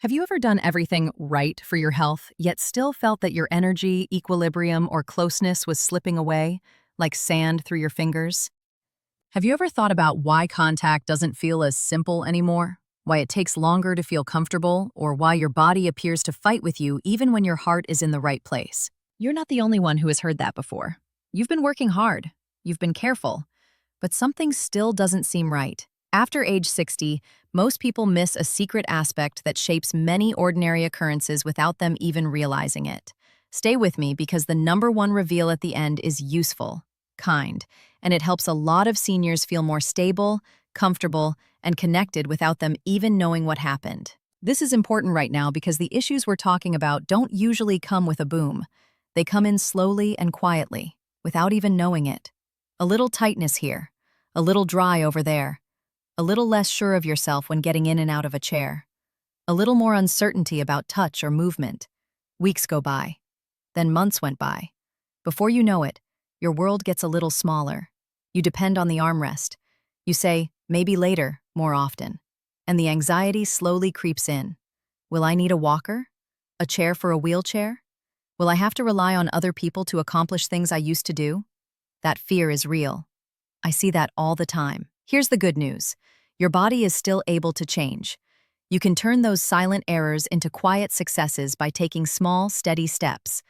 Have you ever done everything right for your health, yet still felt that your energy, equilibrium, or closeness was slipping away, like sand through your fingers? Have you ever thought about why contact doesn't feel as simple anymore? Why it takes longer to feel comfortable, or why your body appears to fight with you even when your heart is in the right place? You're not the only one who has heard that before. You've been working hard, you've been careful, but something still doesn't seem right. After age 60, most people miss a secret aspect that shapes many ordinary occurrences without them even realizing it. Stay with me because the number one reveal at the end is useful, kind, and it helps a lot of seniors feel more stable, comfortable, and connected without them even knowing what happened. This is important right now because the issues we're talking about don't usually come with a boom. They come in slowly and quietly, without even knowing it. A little tightness here, a little dry over there, a little less sure of yourself when getting in and out of a chair, a little more uncertainty about touch or movement. Weeks go by. Then months went by. Before you know it, your world gets a little smaller. You depend on the armrest. You say, maybe later, more often. And the anxiety slowly creeps in. Will I need a walker? A chair for a wheelchair? Will I have to rely on other people to accomplish things I used to do? That fear is real. I see that all the time. Here's the good news. Your body is still able to change. You can turn those silent errors into quiet successes by taking small, steady steps.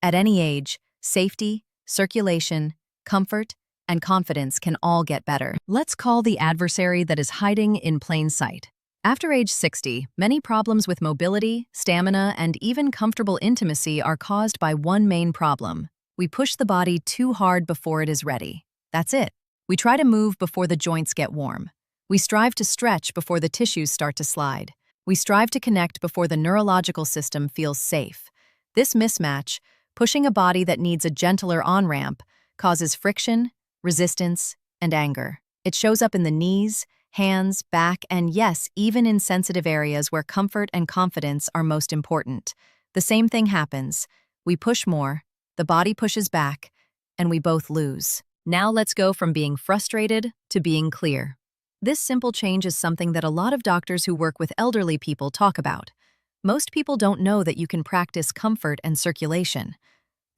At any age, safety, circulation, comfort, and confidence can all get better. Let's call the adversary that is hiding in plain sight. After age 60, many problems with mobility, stamina, and even comfortable intimacy are caused by one main problem. We push the body too hard before it is ready. That's it. We try to move before the joints get warm. We strive to stretch before the tissues start to slide. We strive to connect before the neurological system feels safe. This mismatch, pushing a body that needs a gentler on-ramp, causes friction, resistance, and anger. It shows up in the knees, hands, back, and yes, even in sensitive areas where comfort and confidence are most important. The same thing happens. We push more, the body pushes back, and we both lose. Now let's go from being frustrated to being clear. This simple change is something that a lot of doctors who work with elderly people talk about. Most people don't know that you can practice comfort and circulation.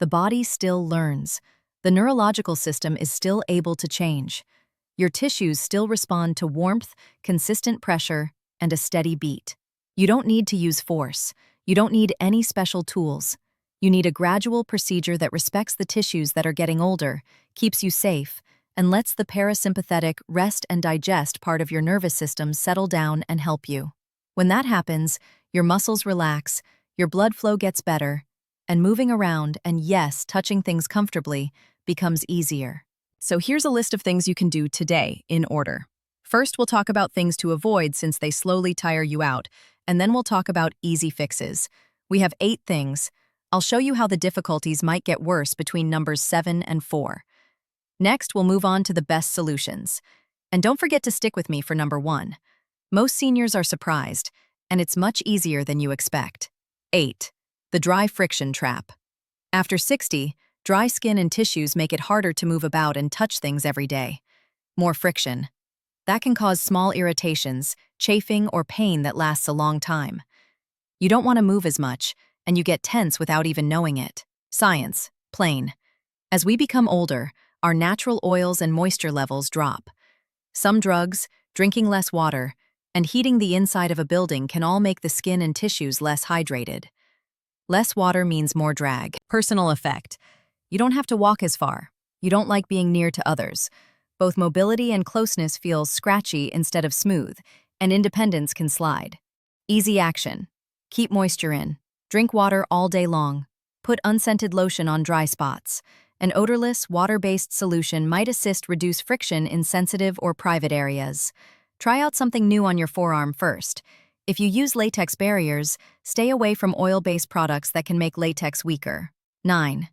The body still learns. The neurological system is still able to change. Your tissues still respond to warmth, consistent pressure, and a steady beat. You don't need to use force. You don't need any special tools. You need a gradual procedure that respects the tissues that are getting older, keeps you safe, and lets the parasympathetic rest and digest part of your nervous system settle down and help you. When that happens, your muscles relax, your blood flow gets better, and moving around and yes, touching things comfortably becomes easier. So here's a list of things you can do today in order. First, we'll talk about things to avoid since they slowly tire you out, and then we'll talk about easy fixes. We have 8 things. I'll show you how the difficulties might get worse between numbers 7 and 4. Next, we'll move on to the best solutions. And don't forget to stick with me for number 1. Most seniors are surprised, and it's much easier than you expect. 8. The dry friction trap. After 60, dry skin and tissues make it harder to move about and touch things every day. More friction. That can cause small irritations, chafing, or pain that lasts a long time. You don't want to move as much, and you get tense without even knowing it. Science, plain. As we become older, our natural oils and moisture levels drop. Some drugs, drinking less water, and heating the inside of a building can all make the skin and tissues less hydrated. Less water means more drag. Personal effect. You don't have to walk as far. You don't like being near to others. Both mobility and closeness feels scratchy instead of smooth, and independence can slide. Easy action. Keep moisture in. Drink water all day long. Put unscented lotion on dry spots. An odorless, water-based solution might assist reduce friction in sensitive or private areas. Try out something new on your forearm first. If you use latex barriers, stay away from oil-based products that can make latex weaker. 9.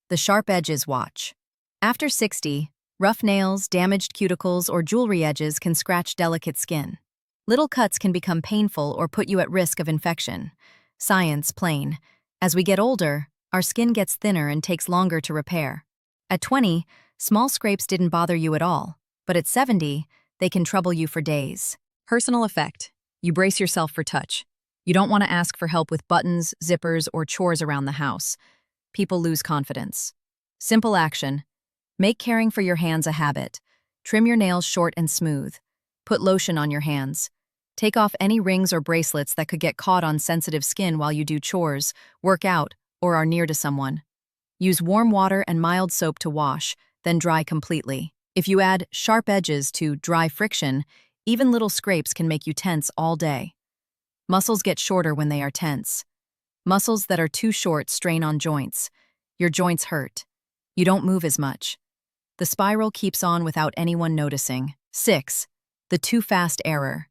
The sharp edges watch. After 60, rough nails, damaged cuticles, or jewelry edges can scratch delicate skin. Little cuts can become painful or put you at risk of infection. Science, plain. As we get older, our skin gets thinner and takes longer to repair. At 20, small scrapes didn't bother you at all, but at 70, they can trouble you for days. Personal effect. You brace yourself for touch. You don't want to ask for help with buttons, zippers, or chores around the house. People lose confidence. Simple action. Make caring for your hands a habit. Trim your nails short and smooth. Put lotion on your hands. Take off any rings or bracelets that could get caught on sensitive skin while you do chores, work out, or are near to someone. Use warm water and mild soap to wash, then dry completely. If you add sharp edges to dry friction, even little scrapes can make you tense all day. Muscles get shorter when they are tense. Muscles that are too short strain on joints. Your joints hurt. You don't move as much. The spiral keeps on without anyone noticing. 6. The too fast error.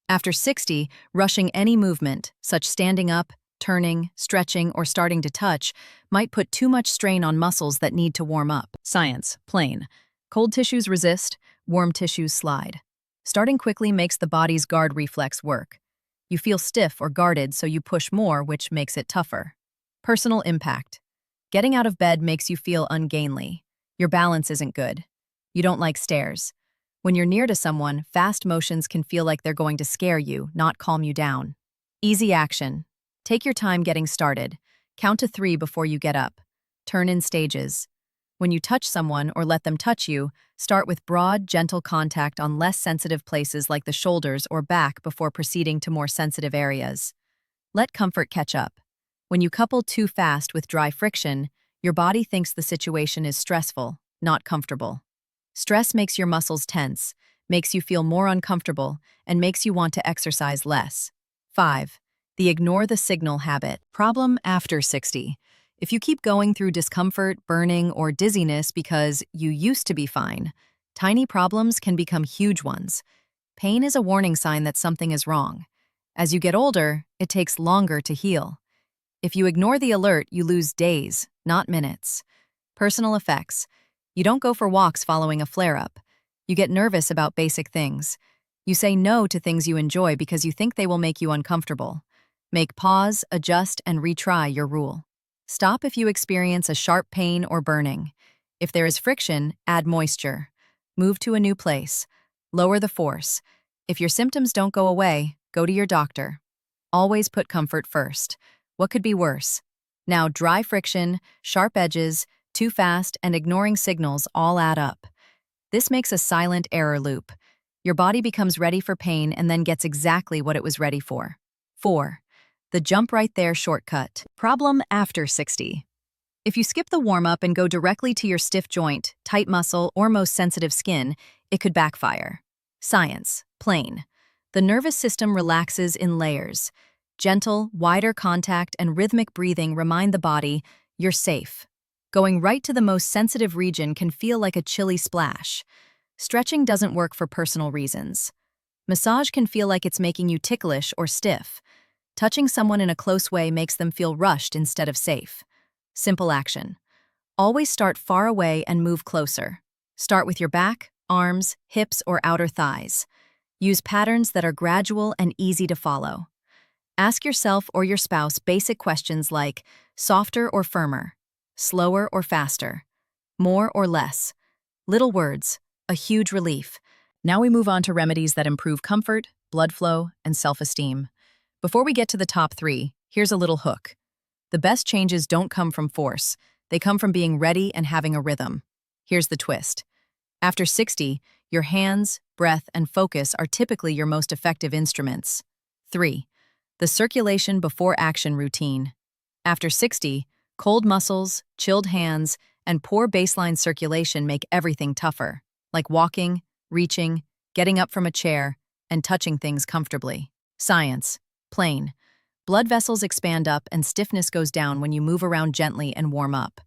After 60, rushing any movement, such standing up, turning, stretching, or starting to touch, might put too much strain on muscles that need to warm up. Science, plain. Cold tissues resist, warm tissues slide. Starting quickly makes the body's guard reflex work. You feel stiff or guarded, so you push more, which makes it tougher. Personal impact. Getting out of bed makes you feel ungainly. Your balance isn't good. You don't like stairs. When you're near to someone, fast motions can feel like they're going to scare you, not calm you down. Easy action. Take your time getting started. Count to 3 before you get up. Turn in stages. When you touch someone or let them touch you, start with broad, gentle contact on less sensitive places like the shoulders or back before proceeding to more sensitive areas. Let comfort catch up. When you couple too fast with dry friction, your body thinks the situation is stressful, not comfortable. Stress makes your muscles tense, makes you feel more uncomfortable, and makes you want to exercise less. 5. The ignore the signal habit. Problem after 60. If you keep going through discomfort, burning, or dizziness because you used to be fine, tiny problems can become huge ones. Pain is a warning sign that something is wrong. As you get older, it takes longer to heal. If you ignore the alert, you lose days, not minutes. Personal effects. You don't go for walks following a flare-up. You get nervous about basic things. You say no to things you enjoy because you think they will make you uncomfortable. Make pause, adjust, and retry your rule. Stop if you experience a sharp pain or burning. If there is friction, add moisture. Move to a new place. Lower the force. If your symptoms don't go away, go to your doctor. Always put comfort first. What could be worse? Now, dry friction, sharp edges, too fast, and ignoring signals all add up. This makes a silent error loop. Your body becomes ready for pain and then gets exactly what it was ready for. 4. The jump right there shortcut. Problem after 60. If you skip the warm-up and go directly to your stiff joint, tight muscle, or most sensitive skin, it could backfire. Science, plain. The nervous system relaxes in layers. Gentle, wider contact and rhythmic breathing remind the body, you're safe. Going right to the most sensitive region can feel like a chilly splash. Stretching doesn't work for personal reasons. Massage can feel like it's making you ticklish or stiff. Touching someone in a close way makes them feel rushed instead of safe. Simple action. Always start far away and move closer. Start with your back, arms, hips, or outer thighs. Use patterns that are gradual and easy to follow. Ask yourself or your spouse basic questions like softer or firmer, slower or faster, more or less. Little words, a huge relief. Now we move on to remedies that improve comfort, blood flow, and self-esteem. Before we get to the top 3, here's a little hook. The best changes don't come from force. They come from being ready and having a rhythm. Here's the twist. After 60, your hands, breath, and focus are typically your most effective instruments. 3. The circulation before action routine. After 60, cold muscles, chilled hands, and poor baseline circulation make everything tougher, like walking, reaching, getting up from a chair, and touching things comfortably. Science, plain. Blood vessels expand up and stiffness goes down when you move around gently and warm up.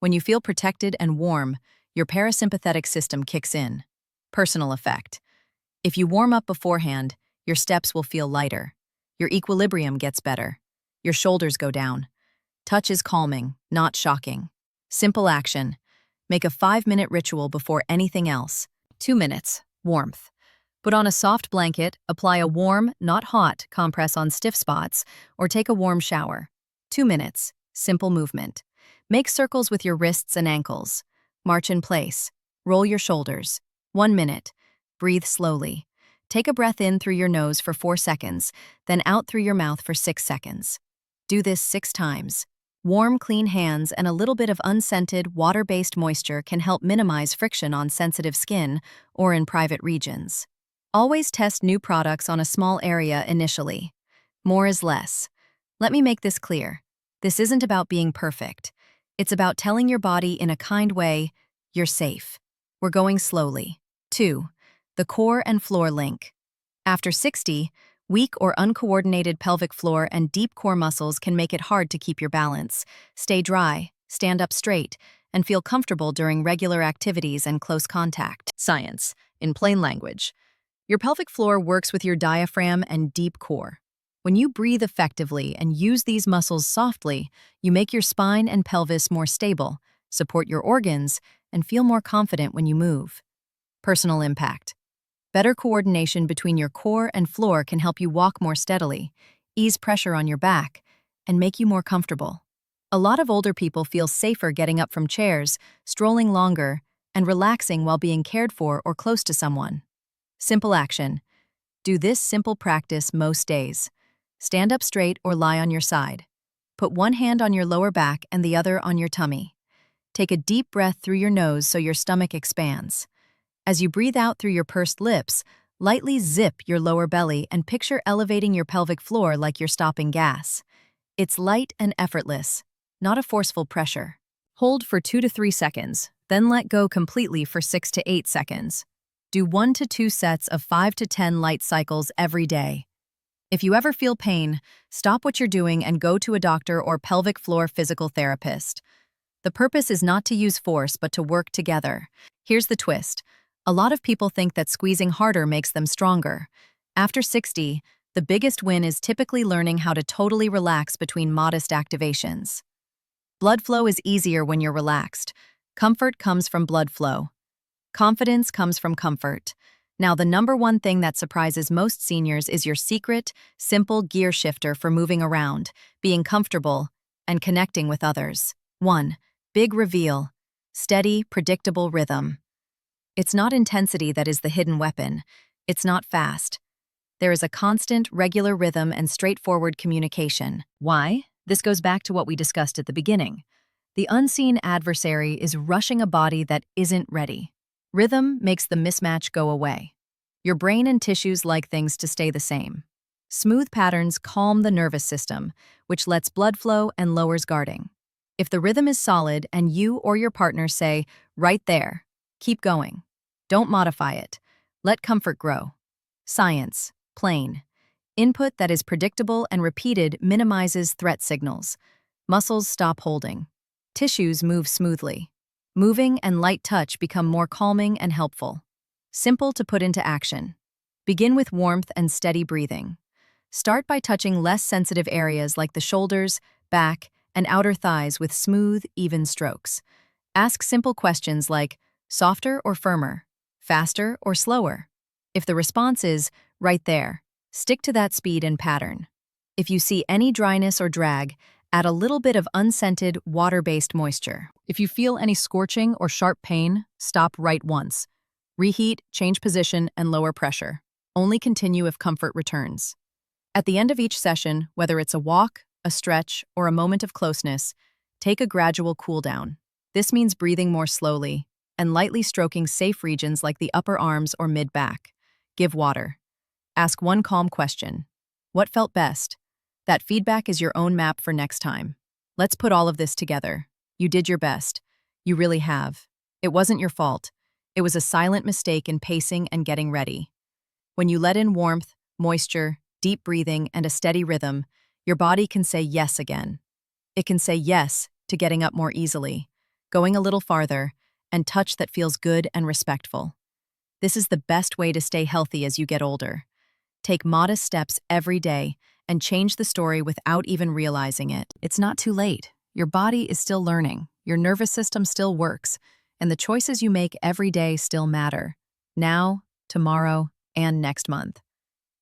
When you feel protected and warm, your parasympathetic system kicks in. Personal effect. If you warm up beforehand, your steps will feel lighter. Your equilibrium gets better. Your shoulders go down. Touch is calming, not shocking. Simple action. Make a 5-minute ritual before anything else. 2 minutes. Warmth. Put on a soft blanket, apply a warm, not hot, compress on stiff spots, or take a warm shower. 2 minutes. Simple movement. Make circles with your wrists and ankles. March in place. Roll your shoulders. 1 minute. Breathe slowly. Take a breath in through your nose for 4 seconds, then out through your mouth for 6 seconds. Do this 6 times. Warm, clean hands and a little bit of unscented, water-based moisture can help minimize friction on sensitive skin or in private regions. Always test new products on a small area initially. More is less. Let me make this clear. This isn't about being perfect. It's about telling your body in a kind way, you're safe. We're going slowly. 2. The core and floor link. After 60, weak or uncoordinated pelvic floor and deep core muscles can make it hard to keep your balance, stay dry, stand up straight, and feel comfortable during regular activities and close contact. Science, in plain language. Your pelvic floor works with your diaphragm and deep core. When you breathe effectively and use these muscles softly, you make your spine and pelvis more stable, support your organs, and feel more confident when you move. Personal impact. Better coordination between your core and floor can help you walk more steadily, ease pressure on your back, and make you more comfortable. A lot of older people feel safer getting up from chairs, strolling longer, and relaxing while being cared for or close to someone. Simple action. Do this simple practice most days. Stand up straight or lie on your side. Put one hand on your lower back and the other on your tummy. Take a deep breath through your nose so your stomach expands. As you breathe out through your pursed lips, lightly zip your lower belly and picture elevating your pelvic floor like you're stopping gas. It's light and effortless, not a forceful pressure. Hold for 2 to 3 seconds, then let go completely for 6 to 8 seconds. Do 1 to 2 sets of 5 to 10 light cycles every day. If you ever feel pain, stop what you're doing and go to a doctor or pelvic floor physical therapist. The purpose is not to use force but to work together. Here's the twist. A lot of people think that squeezing harder makes them stronger. After 60, the biggest win is typically learning how to totally relax between modest activations. Blood flow is easier when you're relaxed. Comfort comes from blood flow. Confidence comes from comfort. Now, the number one thing that surprises most seniors is your secret, simple gear shifter for moving around, being comfortable, and connecting with others. 1. Big reveal. Steady, predictable rhythm. It's not intensity that is the hidden weapon. It's not fast. There is a constant, regular rhythm and straightforward communication. Why? This goes back to what we discussed at the beginning. The unseen adversary is rushing a body that isn't ready. Rhythm makes the mismatch go away. Your brain and tissues like things to stay the same. Smooth patterns calm the nervous system, which lets blood flow and lowers guarding. If the rhythm is solid and you or your partner say, right there, keep going. Don't modify it. Let comfort grow. Science, plain. Input that is predictable and repeated minimizes threat signals. Muscles stop holding. Tissues move smoothly. Moving and light touch become more calming and helpful. Simple to put into action. Begin with warmth and steady breathing. Start by touching less sensitive areas like the shoulders, back, and outer thighs with smooth, even strokes. Ask simple questions like, softer or firmer? Faster or slower? If the response is, right there, stick to that speed and pattern. If you see any dryness or drag, add a little bit of unscented, water-based moisture. If you feel any scorching or sharp pain, stop right once. Reheat, change position, and lower pressure. Only continue if comfort returns. At the end of each session, whether it's a walk, a stretch, or a moment of closeness, take a gradual cool down. This means breathing more slowly and lightly stroking safe regions like the upper arms or mid-back. Give water. Ask one calm question. What felt best? That feedback is your own map for next time. Let's put all of this together. You did your best. You really have. It wasn't your fault. It was a silent mistake in pacing and getting ready. When you let in warmth, moisture, deep breathing, and a steady rhythm, your body can say yes again. It can say yes to getting up more easily, going a little farther, and touch that feels good and respectful. This is the best way to stay healthy as you get older. Take modest steps every day and change the story without even realizing it. It's not too late. Your body is still learning, your nervous system still works, and the choices you make every day still matter. Now, tomorrow, and next month.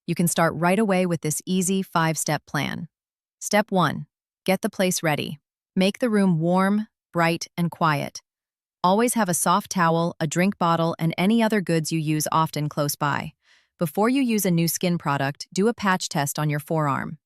You can start right away with this easy 5-step plan. Step 1. Get the place ready. Make the room warm, bright, and quiet. Always have a soft towel, a drink bottle, and any other goods you use often close by. Before you use a new skin product, do a patch test on your forearm.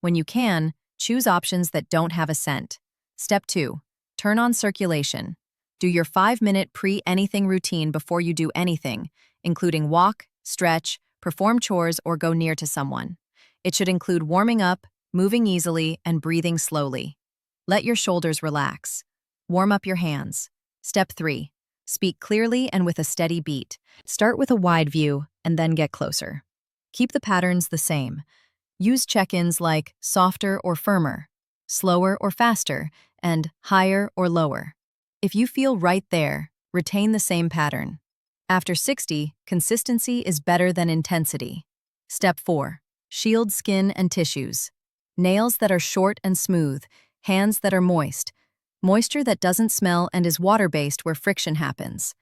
When you can, choose options that don't have a scent. Step 2. Turn on circulation. Do your 5-minute pre-anything routine before you do anything, including walk, stretch, perform chores, or go near to someone. It should include warming up, moving easily, and breathing slowly. Let your shoulders relax. Warm up your hands. Step 3. Speak clearly and with a steady beat. Start with a wide view and then get closer. Keep the patterns the same. Use check-ins like softer or firmer, slower or faster, and higher or lower. If you feel right there, retain the same pattern. After 60, consistency is better than intensity. Step 4. Shield skin and tissues. Nails that are short and smooth, hands that are moist, moisture that doesn't smell and is water-based where friction happens.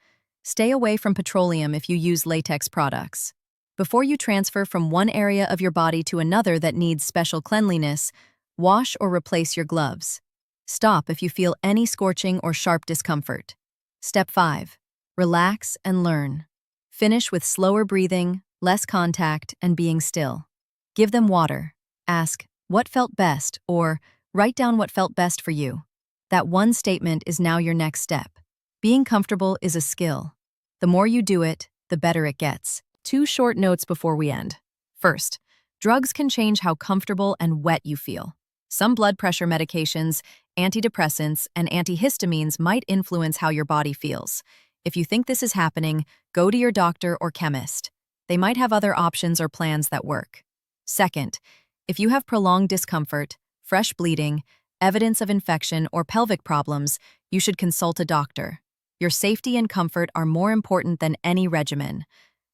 Stay away from petroleum if you use latex products. Before you transfer from one area of your body to another that needs special cleanliness, wash or replace your gloves. Stop if you feel any scorching or sharp discomfort. Step 5. Relax and learn. Finish with slower breathing, less contact, and being still. Give them water. Ask, "What felt best?" or write down what felt best for you. That one statement is now your next step. Being comfortable is a skill. The more you do it, the better it gets. 2 short notes before we end. First, drugs can change how comfortable and wet you feel. Some blood pressure medications, antidepressants, and antihistamines might influence how your body feels. If you think this is happening, go to your doctor or chemist. They might have other options or plans that work. Second, if you have prolonged discomfort, fresh bleeding, evidence of infection, or pelvic problems, you should consult a doctor. Your safety and comfort are more important than any regimen.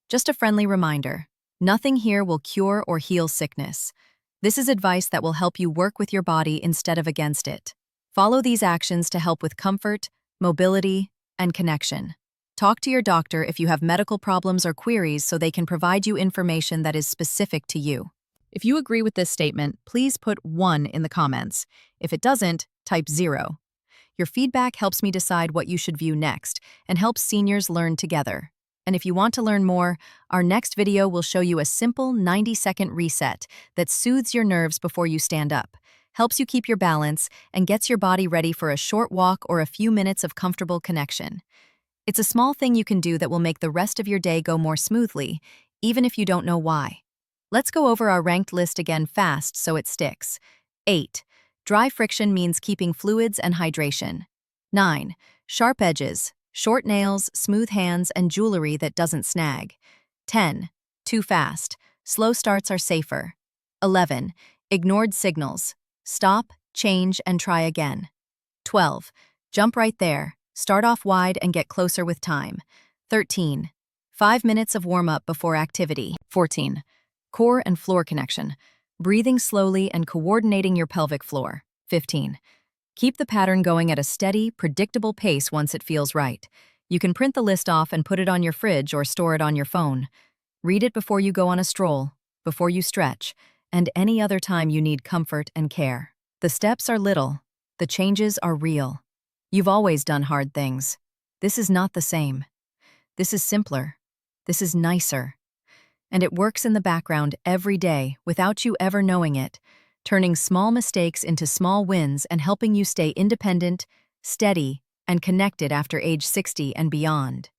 Just a friendly reminder, nothing here will cure or heal sickness. This is advice that will help you work with your body instead of against it. Follow these actions to help with comfort, mobility, and connection. Talk to your doctor if you have medical problems or queries so they can provide you information that is specific to you. If you agree with this statement, please put 1 in the comments. If it doesn't, type 0. Your feedback helps me decide what you should view next and helps seniors learn together. And if you want to learn more, our next video will show you a simple 90-second reset that soothes your nerves before you stand up, helps you keep your balance, and gets your body ready for a short walk or a few minutes of comfortable connection. It's a small thing you can do that will make the rest of your day go more smoothly, even if you don't know why. Let's go over our ranked list again fast so it sticks. 8. Dry friction means keeping fluids and hydration. 9. Sharp edges, short nails, smooth hands, and jewelry that doesn't snag. 10. Too fast. Slow starts are safer. 11. Ignored signals. Stop, change, and try again. 12. Jump right there. Start off wide and get closer with time. 13. 5 minutes of warm-up before activity. 14. Core and floor connection. Breathing slowly and coordinating your pelvic floor. 15. Keep the pattern going at a steady, predictable pace once it feels right. You can print the list off and put it on your fridge or store it on your phone. Read it before you go on a stroll, before you stretch, and any other time you need comfort and care. The steps are little. The changes are real. You've always done hard things. This is not the same. This is simpler. This is nicer. And it works in the background every day without you ever knowing it, turning small mistakes into small wins and helping you stay independent, steady, and connected after age 60 and beyond.